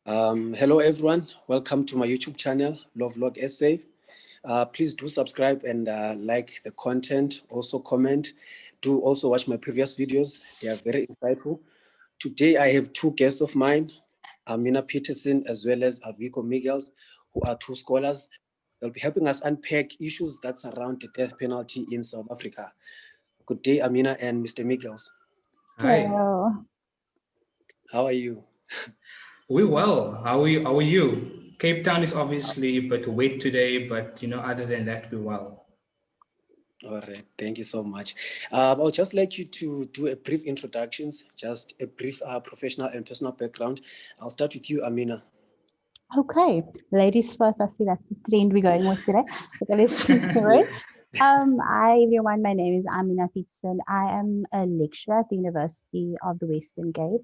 Hello everyone, welcome to my YouTube channel, Love Log Essay. Please do subscribe and like the content, also comment. Do also watch my previous videos, they are very insightful. Today I have two guests of mine, Aamina Petersen as well as Alvizo Miggels, who are two scholars. They'll be helping us unpack issues that surround the death penalty in South Africa. Good day, Aamina and Mr. Miggels. Hi, Hello. How are you? we well. How are you? Cape Town is obviously a bit wet today, but other than that, we well. All right, thank you so much. I'll just like you to do a brief introductions, just a brief professional and personal background. I'll start with you, Aamina. Okay, ladies first. I see that's the trend we're going with today. Okay, let's do Yeah. it. Hi everyone. My name is Aamina Petersen. I am a lecturer at the University of the Western Cape,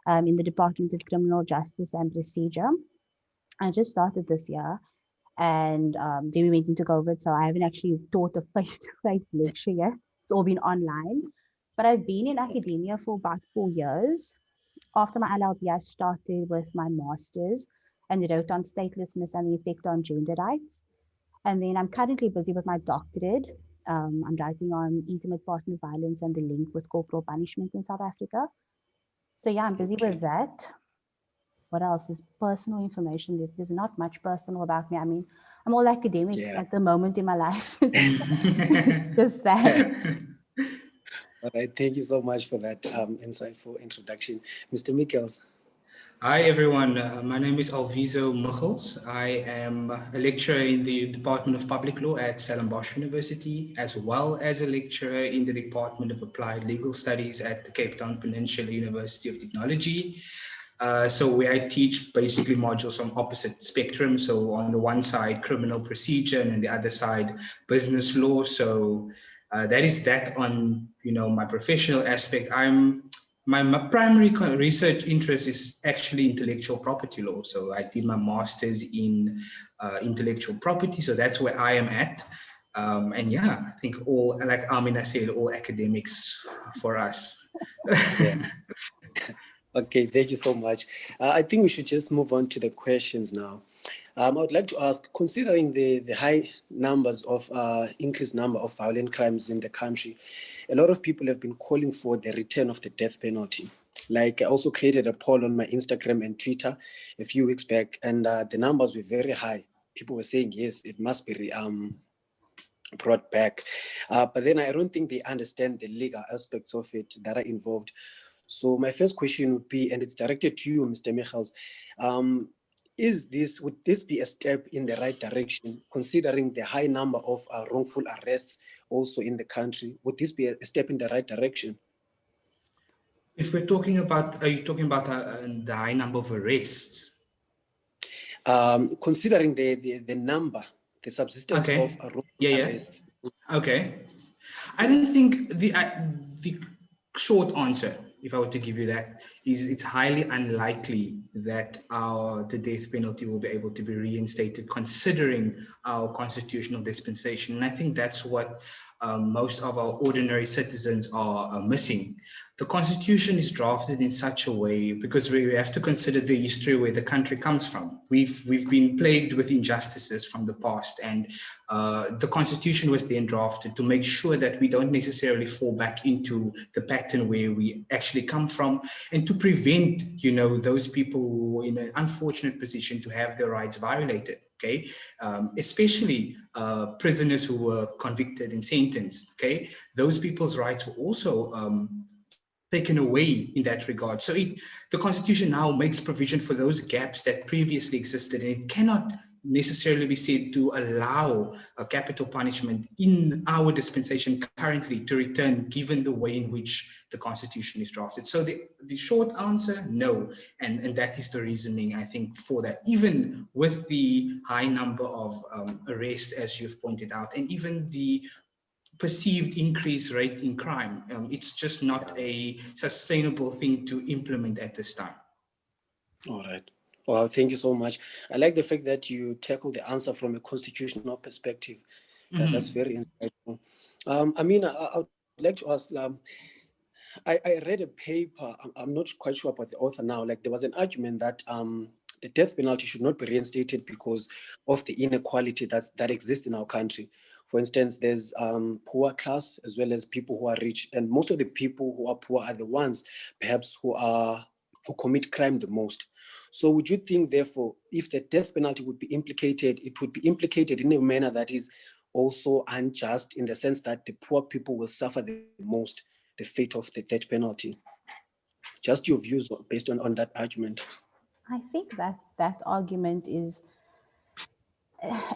in the Department of Criminal Justice and Procedure. I just started this year, and then we went into COVID, so I haven't actually taught a face-to-face lecture yet. It's all been online, but I've been in academia for about 4 years. After my LLB, I started with my master's and wrote on statelessness and the effect on gender rights. And then I'm currently busy with my doctorate. I'm writing on intimate partner violence and the link with corporal punishment in South Africa. So yeah, I'm busy Okay. with that. What else is personal information? There's not much personal about me. I mean, I'm all academics Yeah. at the moment in my life. It's just that. All right, thank you so much for that insightful introduction, Mr. Mikkels. Hi everyone. My name is Alvizo Miggels. I am a lecturer in the Department of Public Law at Stellenbosch University, as well as a lecturer in the Department of Applied Legal Studies at the Cape Town Peninsula University of Technology. So where I teach basically modules on opposite spectrum. So on the one side, criminal procedure, and on the other side, business law. So that is that on my professional aspect. My primary research interest is actually intellectual property law. So I did my master's in intellectual property. So that's where I am at. And yeah, I think all, like Aamina said, all academics for us. Yeah. Okay, thank you so much. I think we should just move on to the questions now. I would like to ask, considering the high numbers of increased number of violent crimes in the country, a lot of people have been calling for the return of the death penalty. Like I also created a poll on my Instagram and Twitter a few weeks back, and the numbers were very high. People were saying yes, it must be brought back. But then I don't think they understand the legal aspects of it that are involved. So my first question would be, and it's directed to you, Mr. Miggels, would this be a step in the right direction, considering the high number of wrongful arrests also in the country? Would this be a step in the right direction? If we're talking about, are you talking about the high number of arrests? Considering the number, the subsistence of Okay. wrongful Yeah, yeah. arrests. Okay. I don't think the short answer, if I were to give you that, is it's highly unlikely that the death penalty will be able to be reinstated, considering our constitutional dispensation. And I think that's what most of our ordinary citizens are missing. The constitution is drafted in such a way because we have to consider the history where the country comes from. We've been plagued with injustices from the past, and the constitution was then drafted to make sure that we don't necessarily fall back into the pattern where we actually come from, and to prevent those people who are in an unfortunate position to have their rights violated. Okay, especially prisoners who were convicted and sentenced. Okay, those people's rights were also taken away in that regard. So the Constitution now makes provision for those gaps that previously existed, and it cannot necessarily be said to allow a capital punishment in our dispensation currently to return, given the way in which the Constitution is drafted. So the short answer, no. And that is the reasoning, I think, for that. Even with the high number of arrests, as you've pointed out, and even the perceived increased rate in crime. It's just not a sustainable thing to implement at this time. All right. Well, thank you so much. I like the fact that you tackle the answer from a constitutional perspective. That's very insightful. I mean, I would like to ask. I read a paper. I'm not quite sure about the author now. Like there was an argument that the death penalty should not be reinstated because of the inequality that exists in our country. For instance, there's poor class as well as people who are rich, and most of the people who are poor are the ones perhaps who commit crime the most. So would you think, therefore, if the death penalty would be implicated, it would be implicated in a manner that is also unjust, in the sense that the poor people will suffer the most the fate of the death penalty? Just your views based on that argument. I think that that argument is,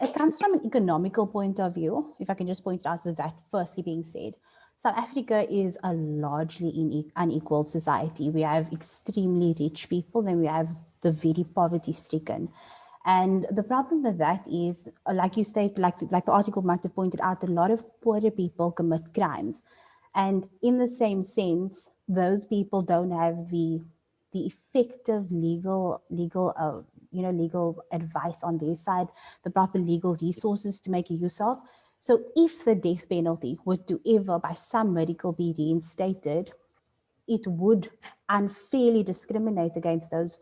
it comes from an economical point of view, if I can just point it out with that firstly being said. South Africa is a largely unequal society. We have extremely rich people and we have the very poverty stricken. And the problem with that is, like you state, like the article might have pointed out, a lot of poorer people commit crimes. And in the same sense, those people don't have the effective legal advice on their side, the proper legal resources to make use of. So if the death penalty were to ever by some miracle be reinstated, it would unfairly discriminate against those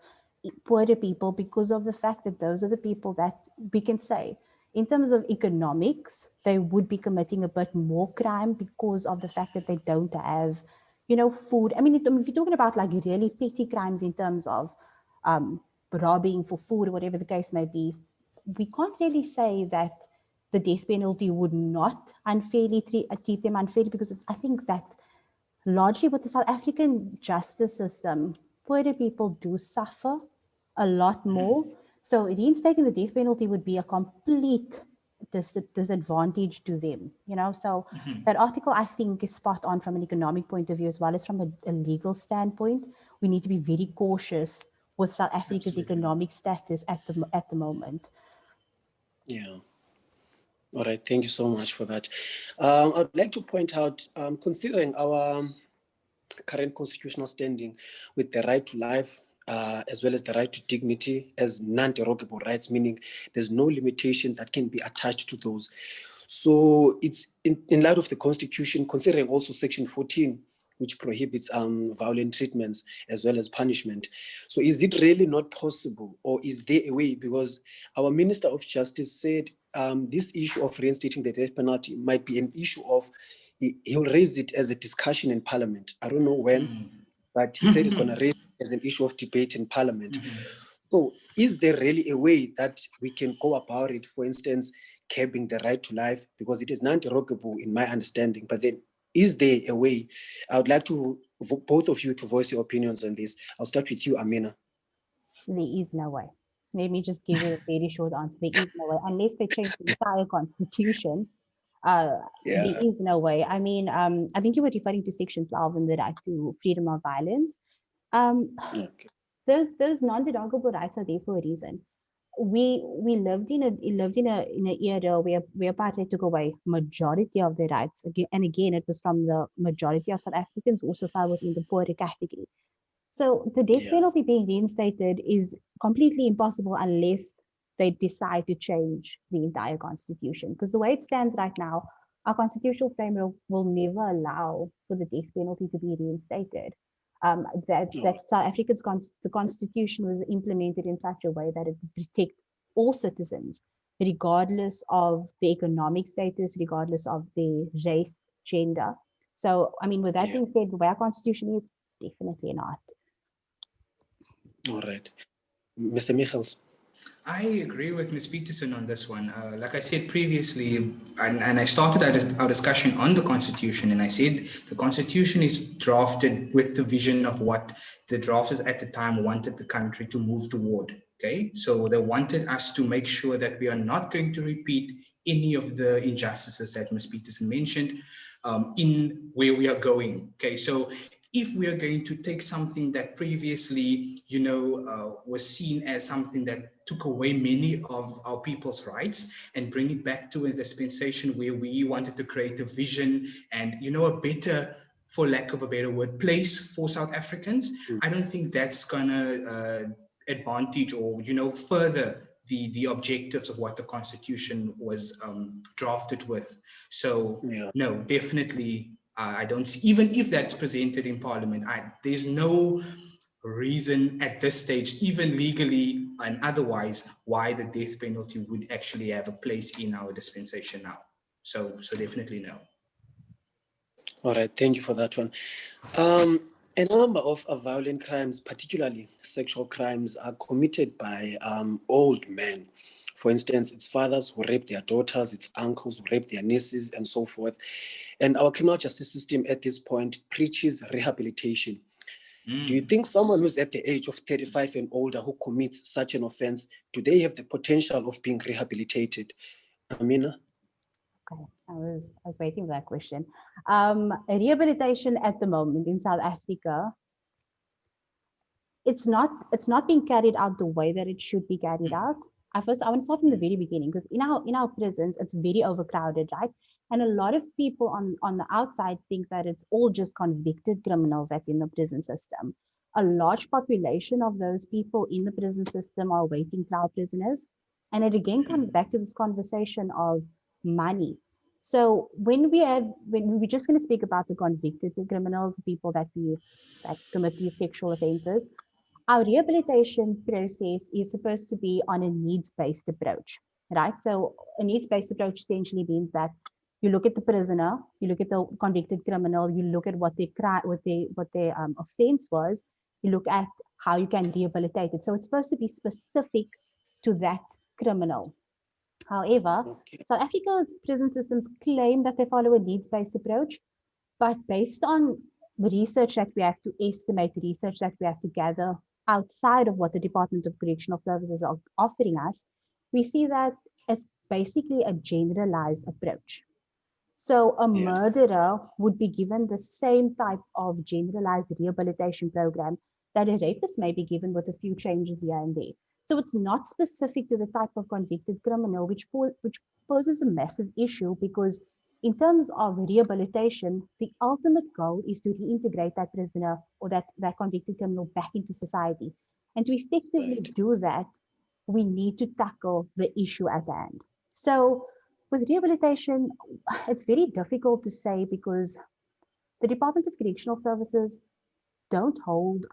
poorer people, because of the fact that those are the people that we can say, in terms of economics, they would be committing a bit more crime because of the fact that they don't have, food. I mean, if you're talking about like really petty crimes in terms of robbing for food or whatever the case may be, we can't really say that the death penalty would not unfairly treat them unfairly, because I think that largely with the South African justice system, poorer people do suffer a lot more. So reinstating the death penalty would be a complete disadvantage to them, So that article, I think, is spot on from an economic point of view as well as from a legal standpoint. We need to be very cautious with South Africa's economic status at the moment. Yeah. All right. Thank you so much for that. I'd like to point out, considering our current constitutional standing with the right to life, as well as the right to dignity as non-derogable rights, meaning there's no limitation that can be attached to those. So it's in light of the Constitution, considering also Section 14, which prohibits violent treatments as well as punishment. So is it really not possible, or is there a way? Because our Minister of Justice said this issue of reinstating the death penalty might be an issue of, he'll raise it as a discussion in Parliament. I don't know when, but he said it's going to raise it as an issue of debate in Parliament. So is there really a way that we can go about it, for instance, curbing the right to life, because it is non-derogable in my understanding, but then is there a way? I would like to both of you to voice your opinions on this. I'll start with you, Aamina. There is no way. Let me just give you a very short answer. There is no way, unless they change the entire constitution. There is no way. I mean, I think you were referring to Section 12 and the right to freedom of violence. Okay. Those non-derogable rights are there for a reason. We lived in an era where apartheid took away majority of the rights. And again, it was from the majority of South Africans who also fell within the poorer category. So the death penalty being reinstated is completely impossible unless they decide to change the entire constitution. Because the way it stands right now, our constitutional framework will never allow for the death penalty to be reinstated. That South Africa's the constitution was implemented in such a way that it would protect all citizens, regardless of their economic status, regardless of their race, gender. So, I mean, with that being said, the way our constitution is, definitely not. All right. Mr. Miggels. I agree with Ms. Petersen on this one. Like I said previously, and I started our discussion on the Constitution, and I said the Constitution is drafted with the vision of what the drafters at the time wanted the country to move toward. Okay, so they wanted us to make sure that we are not going to repeat any of the injustices that Ms. Petersen mentioned in where we are going. Okay, so if we are going to take something that previously, was seen as something that took away many of our people's rights and bring it back to a dispensation where we wanted to create a vision and, a better, for lack of a better word, place for South Africans, I don't think that's gonna advantage or, further the objectives of what the Constitution was drafted with. So no, definitely I don't see, even if that's presented in Parliament, there's no reason at this stage, even legally, and otherwise why the death penalty would actually have a place in our dispensation now. So definitely no. All right, thank you for that one. A number of violent crimes, particularly sexual crimes, are committed by old men. For instance, it's fathers who rape their daughters, it's uncles who rape their nieces, and so forth. And our criminal justice system at this point preaches rehabilitation. Do you think someone who's at the age of 35 and older who commits such an offense, do they have the potential of being rehabilitated? Aamina? Okay, I was waiting for that question. Rehabilitation at the moment in South Africa, it's not being carried out the way that it should be carried out. I want to start from the very beginning, because in our prisons it's very overcrowded, right? And a lot of people on the outside think that it's all just convicted criminals that's in the prison system. A large population of those people in the prison system are waiting trial prisoners, and it again comes back to this conversation of money. So when we're just going to speak about the convicted criminals, the people that commit these sexual offenses, our rehabilitation process is supposed to be on a needs-based approach, right? So a needs-based approach essentially means that you look at the prisoner, you look at the convicted criminal, you look at what their offense was, you look at how you can rehabilitate it. So it's supposed to be specific to that criminal. However, Okay. South Africa's prison systems claim that they follow a needs-based approach, but based on the research that we have to estimate, the research that we have to gather outside of what the Department of Correctional Services are offering us, we see that it's basically a generalized approach. So a Yeah. murderer would be given the same type of generalized rehabilitation program that a rapist may be given, with a few changes here and there. So it's not specific to the type of convicted criminal, which poses a massive issue, because in terms of rehabilitation, the ultimate goal is to reintegrate that prisoner or that convicted criminal back into society. And to effectively Right. do that, we need to tackle the issue at hand. So with rehabilitation, it's very difficult to say, because the Department of Correctional Services don't hold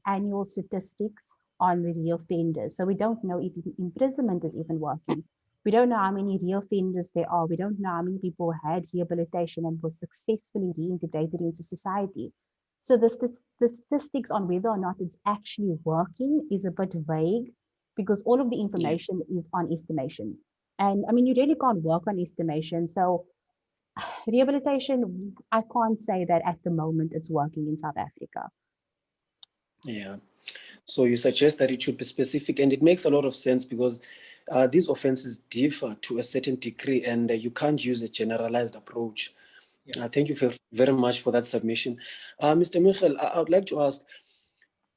annual statistics on the real offenders. So we don't know if imprisonment is even working. We don't know how many real offenders there are. We don't know how many people had rehabilitation and were successfully reintegrated into society. So the statistics on whether or not it's actually working is a bit vague, because all of the Yeah. information is on estimations. And I mean, you really can't work on estimation. So rehabilitation, I can't say that at the moment it's working in South Africa. Yeah. So you suggest that it should be specific, and it makes a lot of sense, because these offenses differ to a certain degree, and you can't use a generalized approach. Yeah. Thank you very much for that submission. Mr. Michel, I would like to ask,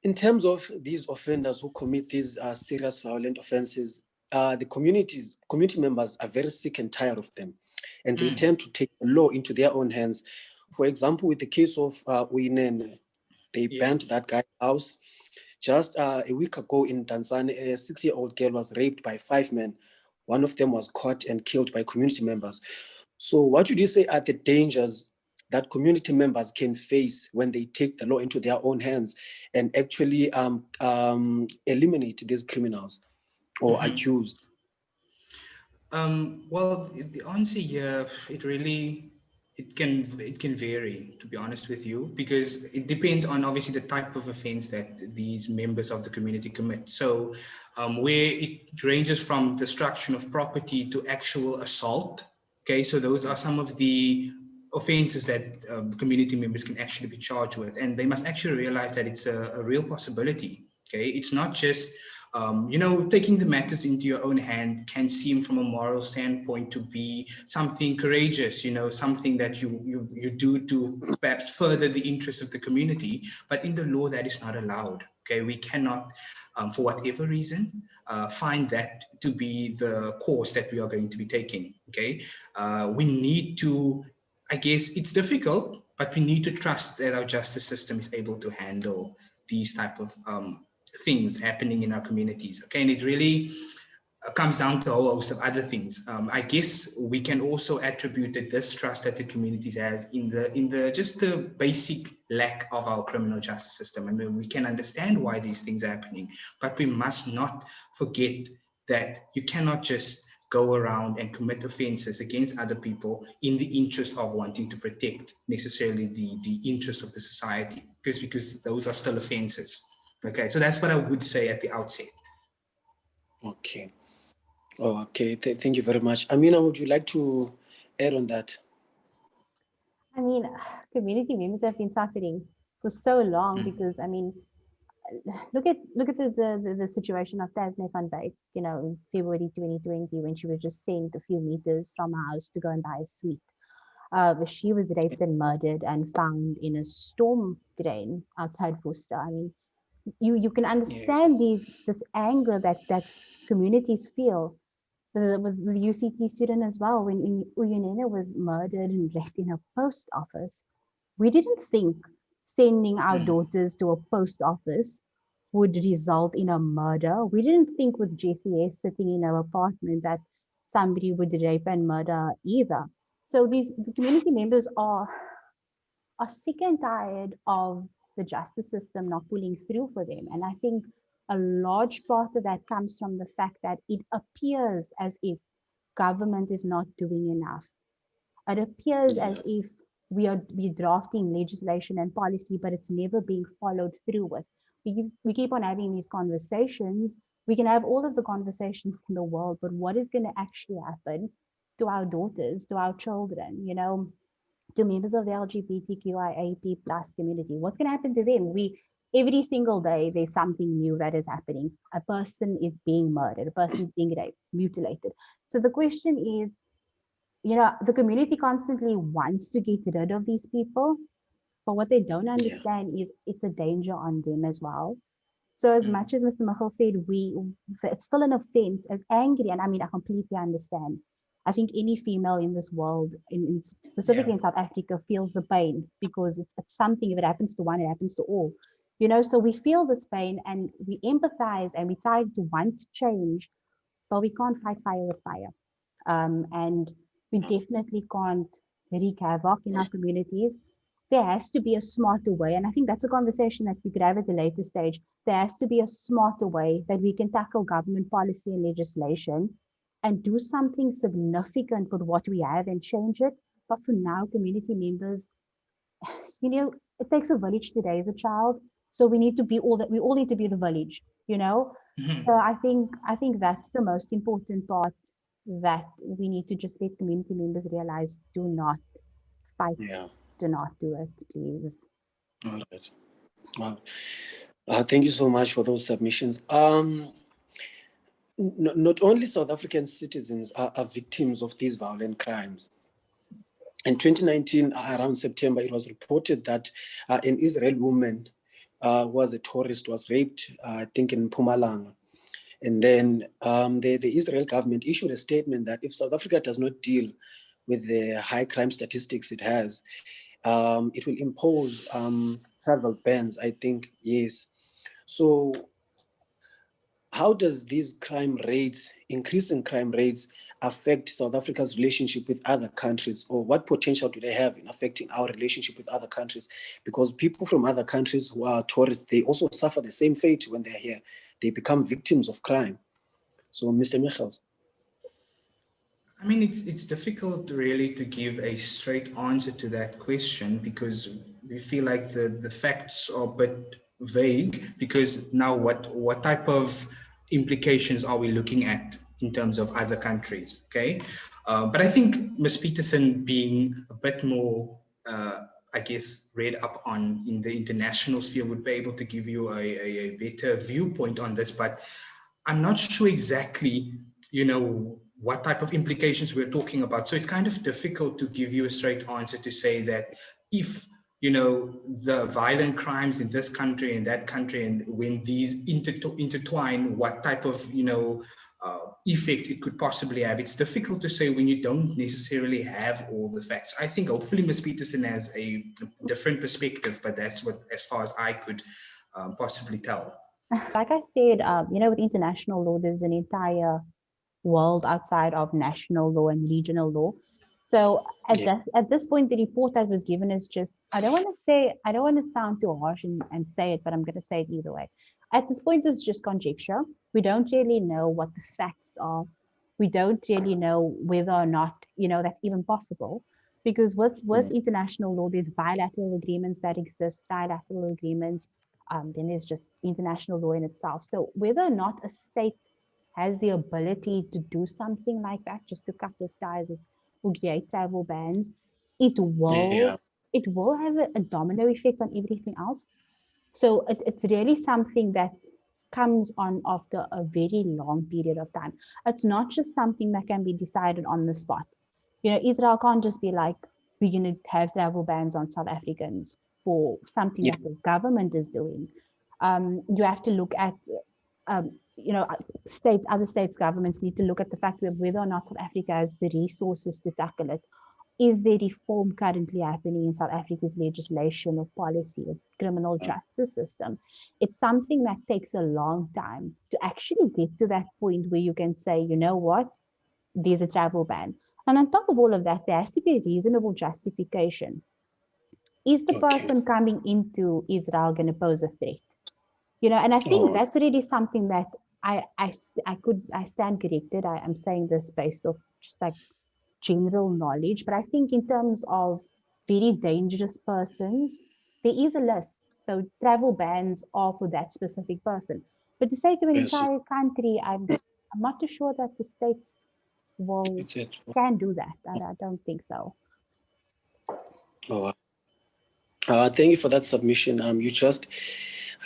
in terms of these offenders who commit these serious violent offenses, the community members are very sick and tired of them, and they tend to take the law into their own hands. For example, with the case of Uyinene, they Yeah. burnt that guy's house. Just a week ago in Tanzania, a 6-year-old girl was raped by 5 men. One of them was caught and killed by community members. So, what would you say are the dangers that community members can face when they take the law into their own hands and actually eliminate these criminals or accused? Well, the answer here, it can vary, to be honest with you, because it depends on obviously the type of offense that these members of the community commit. So, where it ranges from destruction of property to actual assault. Okay, so those are some of the offenses that community members can actually be charged with, and they must actually realize that it's a real possibility. Okay, it's not just taking the matters into your own hand can seem from a moral standpoint to be something courageous, something that you do to perhaps further the interests of the community. But in the law, that is not allowed. Okay, we cannot, for whatever reason, find that to be the course that we are going to be taking. Okay, we need to, I guess it's difficult, but we need to trust that our justice system is able to handle these type of things happening in our communities. Okay, and it really comes down to a whole host of other things. I guess we can also attribute the distrust that the communities has in the just the basic lack of our criminal justice system. I mean, we can understand why these things are happening, but we must not forget that you cannot just go around and commit offenses against other people in the interest of wanting to protect necessarily the interest of the society, because those are still offenses. Okay, so that's what I would say at the outset. Okay. Oh, okay. Thank you very much. Aamina, would you like to add on that? I mean, community members have been suffering for so long because, I mean, look at the situation of Tasne van Dyk, in February 2020, when she was just sent a few meters from her house to go and buy a sweet. She was raped and murdered and found in a storm drain outside Worcester. I mean, you can Yeah. understand this anger that communities feel. With the UCT student as well, when Uyunene was murdered and left in a post office, we didn't think sending our daughters to a post office would result in a murder. We didn't think with JCS sitting in our apartment that somebody would rape and murder either. So the community members are sick and tired of the justice system not pulling through for them. And I think a large part of that comes from the fact that it appears as if government is not doing enough. It appears Yeah. as if we drafting legislation and policy, but it's never being followed through with. We keep on having these conversations. We can have all of the conversations in the world, but what is going to actually happen to our daughters, to our children, to members of the LGBTQIA+ plus community? What's going to happen to them? Every single day there's something new that is happening. A person is being murdered, a person is being raped, mutilated. So the question is, the community constantly wants to get rid of these people, but what they don't Yeah. understand is it's a danger on them as well. So as much as Mr. Miggels said, it's still an offense, as angry, and I mean, I completely understand. I think any female in this world, Yeah. specifically in South Africa, feels the pain because it's something, if it happens to one, it happens to all. So we feel this pain and we empathize and we try to want to change, but we can't fight fire with fire. And we definitely can't wreak havoc in our communities. There has to be a smarter way. And I think that's a conversation that we could have at a later stage. There has to be a smarter way that we can tackle government policy and legislation and do something significant with what we have and change it. But for now, community members, it takes a village to raise a child. So we need to be all that we all need to be the village. So I think that's the most important part, that we need to just let community members realize, do not fight, Yeah. do not do it, please. All right. Wow. Thank you so much for those submissions. Not only South African citizens are victims of these violent crimes. In 2019, around September, it was reported that an Israeli woman who was a tourist was raped, I think in Mpumalanga. And then the Israel government issued a statement that if South Africa does not deal with the high crime statistics it has, it will impose travel bans, I think, yes. So how does these crime rates, increasing crime rates, affect South Africa's relationship with other countries, or what potential do they have in affecting our relationship with other countries? Because people from other countries who are tourists, they also suffer the same fate when they're here. They become victims of crime. So, Mr. Miggels. I mean, it's difficult really to give a straight answer to that question because we feel like the facts are a bit vague. Because now, what type of implications are we looking at in terms of other countries? Okay, but I think Ms. Petersen being a bit more, I guess, read up on in the international sphere would be able to give you a better viewpoint on this. But I'm not sure exactly, what type of implications we're talking about. So it's kind of difficult to give you a straight answer to say that if, the violent crimes in this country and that country, and when these intertwine, what type of, effect it could possibly have. It's difficult to say when you don't necessarily have all the facts. I think hopefully Ms. Petersen has a different perspective, but that's what, as far as I could possibly tell. Like I said, with international law, there's an entire world outside of national law and regional law. So Yeah. at this point, the report that was given is just, I don't want to sound too harsh and say it, but I'm going to say it either way. At this point, it's just conjecture. We don't really know what the facts are. We don't really know whether or not, that's even possible. Because with international law, there's bilateral agreements that exist, trilateral agreements. Then there's just international law in itself. So whether or not a state has the ability to do something like that, just to cut off ties or create travel bans, it will Yeah. it will have a domino effect on everything else. So it's really something that comes on after a very long period of time. It's not just something that can be decided on the spot. Israel can't just be like, we're going to have travel bans on South Africans for something Yeah. that the government is doing. You have to look at, other states' governments need to look at the fact that whether or not South Africa has the resources to tackle it. Is there reform currently happening in South Africa's legislation or policy or criminal justice system? It's something that takes a long time to actually get to that point where you can say, you know what, there's a travel ban. And on top of all of that, there has to be a reasonable justification. Is the Okay. person coming into Israel going to pose a threat? And I think Oh, that's really something that I stand corrected. I'm saying this based off just like general knowledge, but I think in terms of very dangerous persons, there is a list. So travel bans are for that specific person. But to say to an yes. entire country, I'm not too sure that the states will It's it. can do that. I don't think so. Oh, thank you for that submission. You just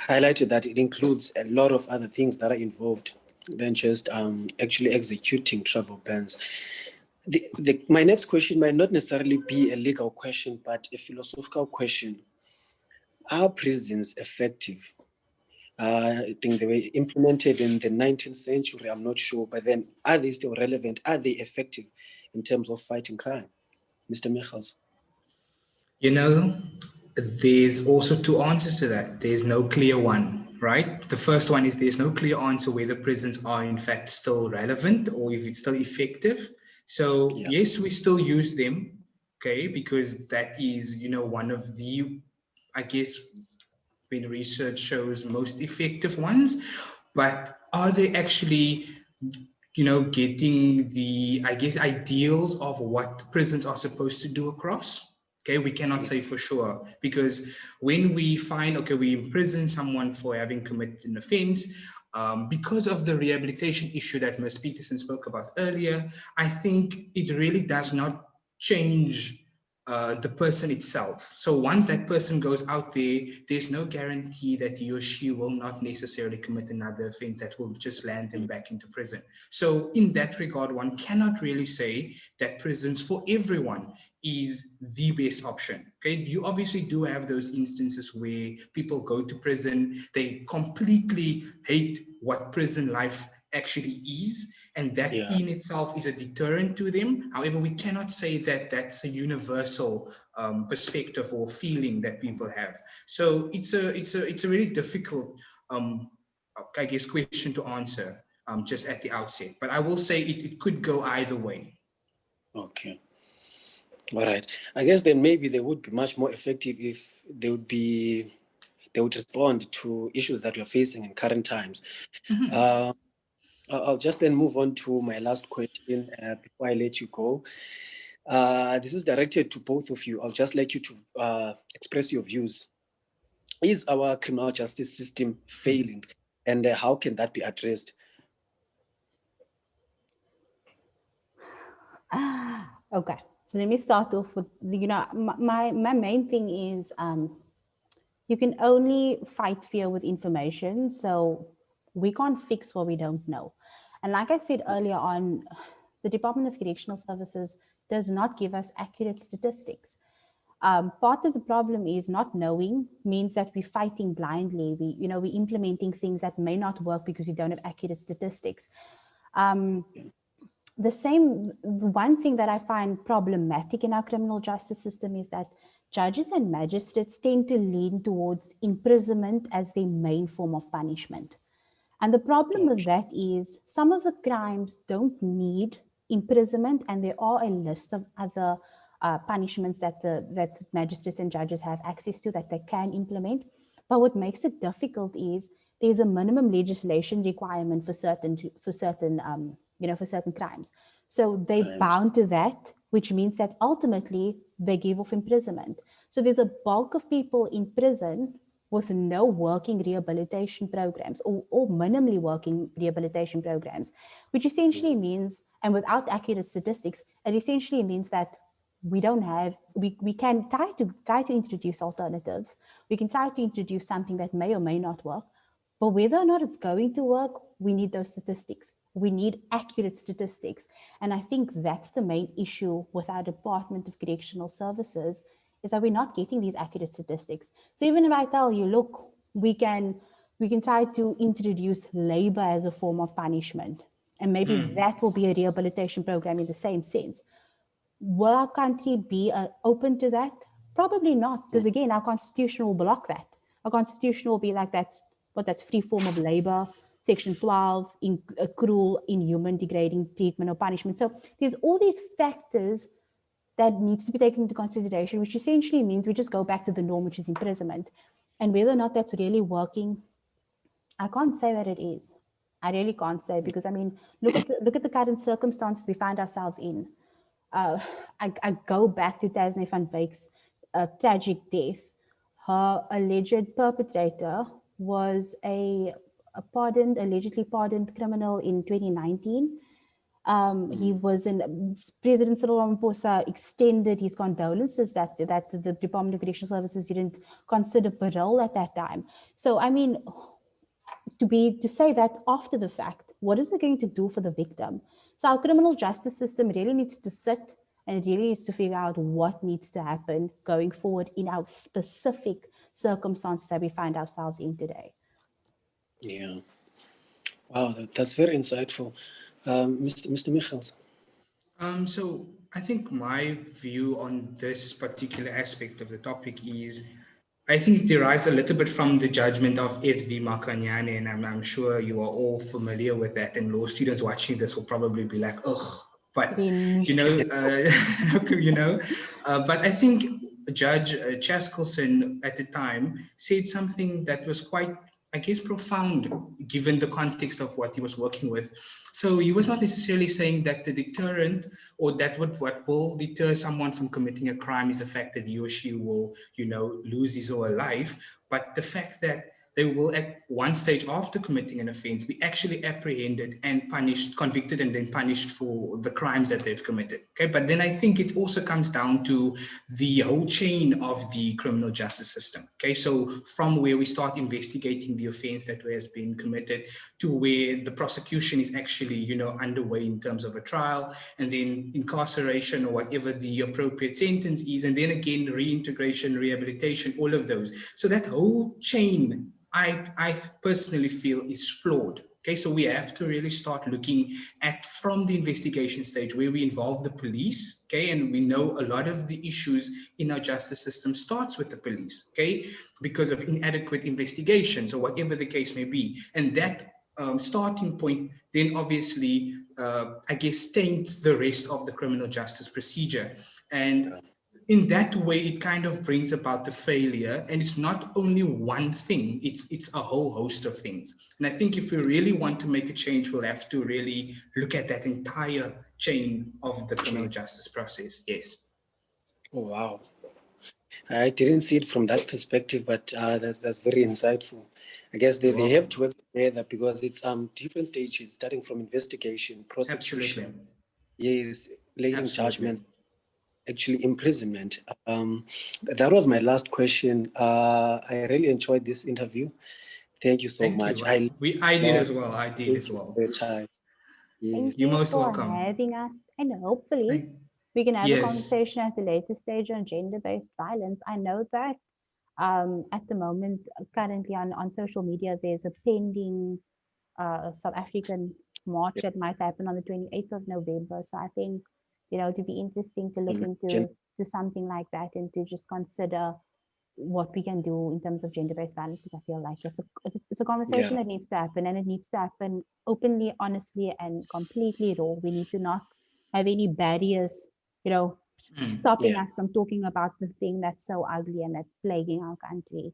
highlighted that it includes a lot of other things that are involved than just actually executing travel bans. My next question might not necessarily be a legal question, but a philosophical question. Are prisons effective? I think they were implemented in the 19th century, I'm not sure, but then are they still relevant? Are they effective in terms of fighting crime? Mr. Miggels. You know, there's also two answers to that. There's no clear one, right? The first one is there's no clear answer whether prisons are in fact still relevant or if it's still effective. So Yeah. yes, we still use them, okay, because that is, one of the, I guess, when research shows most effective ones. But are they actually, getting the, I guess, ideals of what prisons are supposed to do across? Okay, we cannot say for sure, because when we find, okay, we imprison someone for having committed an offense, because of the rehabilitation issue that Ms. Petersen spoke about earlier, I think it really does not change the person itself. So once that person goes out there, there's no guarantee that he or she will not necessarily commit another offense that will just land them back into prison. So in that regard, one cannot really say that prisons for everyone is the best option. Okay, you obviously do have those instances where people go to prison, they completely hate what prison life actually is, and that Yeah. in itself is a deterrent to them. However, we cannot say that that's a universal perspective or feeling that people have. So it's a really difficult, I guess, question to answer just at the outset. But I will say it could go either way. Okay. All right. I guess then maybe they would be much more effective if they would respond to issues that we're facing in current times. Uh, I'll just then move on to my last question before I let you go. This is directed to both of you. I'll just let you to express your views. Is our criminal justice system failing, and how can that be addressed? Okay, so let me start off with, my main thing is, you can only fight fear with information. So we can't fix what we don't know. And like I said earlier on, the Department of Correctional Services does not give us accurate statistics. Part of the problem is not knowing means that we're fighting blindly. We're implementing things that may not work because we don't have accurate statistics. The one thing that I find problematic in our criminal justice system is that judges and magistrates tend to lean towards imprisonment as their main form of punishment. And the problem with Okay. that is some of the crimes don't need imprisonment, and there are a list of other punishments that magistrates and judges have access to that they can implement. But what makes it difficult is there's a minimum legislation requirement for certain crimes. So they I bound understand. to that, which means that ultimately they give off imprisonment. So there's a bulk of people in prison with no working rehabilitation programs, or minimally working rehabilitation programs, which essentially Mm. means, and without accurate statistics, it essentially means that we can try to introduce alternatives. We can try to introduce something that may or may not work, but whether or not it's going to work, we need those statistics. We need accurate statistics. And I think that's the main issue with our Department of Correctional Services, is that we're not getting these accurate statistics. So even if I tell you, look, we can try to introduce labor as a form of punishment, and maybe that will be a rehabilitation program in the same sense. Will our country be open to that? Probably not, because again, our constitution will block that. Our constitution will be like, that's free form of labor, section 12, cruel, inhuman, degrading treatment or punishment. So there's all these factors that needs to be taken into consideration, which essentially means we just go back to the norm, which is imprisonment. And whether or not that's really working, I can't say that it is. I really can't say, because I mean, look at the current circumstances we find ourselves in. uh, I go back to Tasneem van Wyk's tragic death. Her alleged perpetrator was allegedly pardoned criminal in 2019. He Mm. was in President Cyril Ramaphosa extended his condolences that the Department of Correctional Services didn't consider parole at that time. So I mean, to say that after the fact, what is it going to do for the victim? So our criminal justice system really needs to sit and really needs to figure out what needs to happen going forward in our specific circumstances that we find ourselves in today. Yeah. Wow, that's very insightful. Mr. Michels. So I think my view on this particular aspect of the topic is, I think it derives a little bit from the judgment of S.V. Makanyane, and I'm sure you are all familiar with that. And law students watching this will probably be like, "Ugh," but you Cringe. know, you know. But I think Judge Chaskelson at the time said something that was quite, I guess, profound given the context of what he was working with. So he was not necessarily saying that the deterrent, or that what will deter someone from committing a crime, is the fact that he or she will, lose his or her life, but the fact that they will at one stage after committing an offense be actually apprehended and punished, convicted, and then punished for the crimes that they've committed. Okay, but then I think it also comes down to the whole chain of the criminal justice system. Okay, so from where we start investigating the offense that has been committed to where the prosecution is actually, underway in terms of a trial, and then incarceration or whatever the appropriate sentence is, and then again reintegration, rehabilitation, all of those. So that whole chain, I personally feel, is flawed. Okay, so we have to really start looking at from the investigation stage where we involve the police. Okay, and we know a lot of the issues in our justice system starts with the police. Okay, because of inadequate investigations or whatever the case may be, and that starting point then obviously, I guess, taints the rest of the criminal justice procedure. And in that way, it kind of brings about the failure. And it's not only one thing, it's a whole host of things. And I think if we really want to make a change, we'll have to really look at that entire chain of the criminal Okay. justice process. Yes. Oh, wow. I didn't see it from that perspective, but that's very insightful. I guess You're they have welcome. to work together because it's different stages, starting from investigation, Absolutely. prosecution, yes, laying Absolutely. judgments, actually imprisonment. That was my last question. I really enjoyed this interview. Thank you so Thank much. you. I I did love as well. I did thank as you well. for your time. Thank Yes. You're you most for welcome. having us. And hopefully, Thank, we can have a yes. conversation at a later stage on gender based violence. I know that at the moment, currently on social media, there's a pending South African march that might happen on the 28th of November. So I think, it'd be interesting to look into Gen- to something like that, and to just consider what we can do in terms of gender-based violence, because I feel like it's a conversation Yeah. that needs to happen, and it needs to happen openly, honestly, and completely raw. We need to not have any barriers, Mm. stopping Yeah. us from talking about the thing that's so ugly and that's plaguing our country.